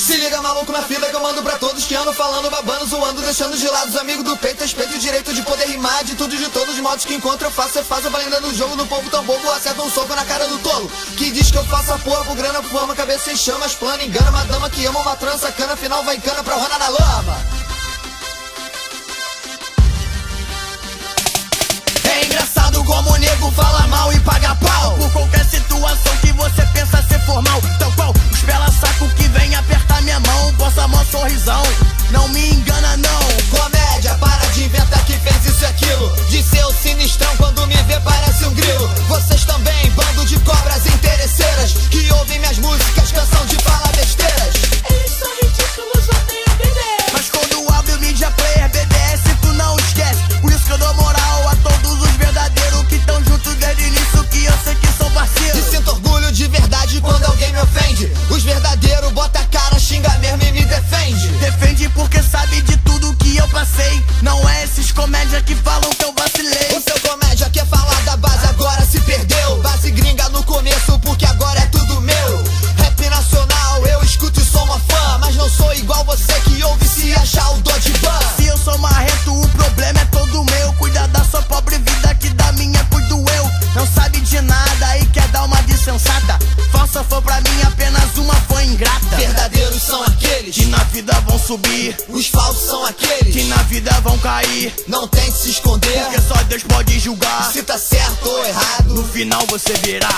Se liga, maluco, na fila que eu mando pra todos que ando falando, babando, zoando, deixando de lado os amigos do peito. Respeito o direito de poder rimar de tudo e de todos os modos que encontro. Eu faço, valendo no jogo, no povo tão bobo, acerta um soco na cara do tolo que diz que eu faço a porra por grana, por fama, cabeça em chamas, plano, engana uma dama que ama uma trança, cana, final vai em cana pra ronar na lama. É engraçado como o nego fala mal e paga pau por qualquer situação que você pensa ser formal. Tal qual os pela-saco que vem apertar minha mão, possa mó sorrisão, não me engana não. Comédia, para de inventar que fez isso e aquilo, de ser o sinistrão quando me vê parece um grilo. Vocês também, bando de cobras interesseiras, que ouvem minhas músicas, canção de falar besteiras. Eles são ridículos, odeio BDS. Mas quando abre o media player BDS tu não esquece. Por isso que eu dou moral a todos os verdadeiros que tão juntos desde o início, que eu sei que são parceiros. E sinto orgulho de verdade quando alguém me ofende. Os verdadeiros bota a cara, xinga mesmo e me defende. Defende porque sabe de tudo que eu passei. Não é esses comédia que falam que eu vacilei. O seu comédia quer falar da base, agora se perdeu. Base gringa no começo porque agora é tudo meu. Rap nacional, eu escuto e sou uma fã, mas não sou igual você que ouve se achar o Dodgebun. Se eu sou marrento, o problema é todo meu. Cuida da sua pobre vida, que da minha cuido eu. Não sabe de nada e quer dar uma de sensata. Falsa fã pra mim, apenas uma fã ingrata. Verdadeiros são aqueles que na vida vão subir, os falsos são aqueles que na vida vão cair. Não tem que se esconder, porque só Deus pode julgar se tá certo ou errado. No final você verá.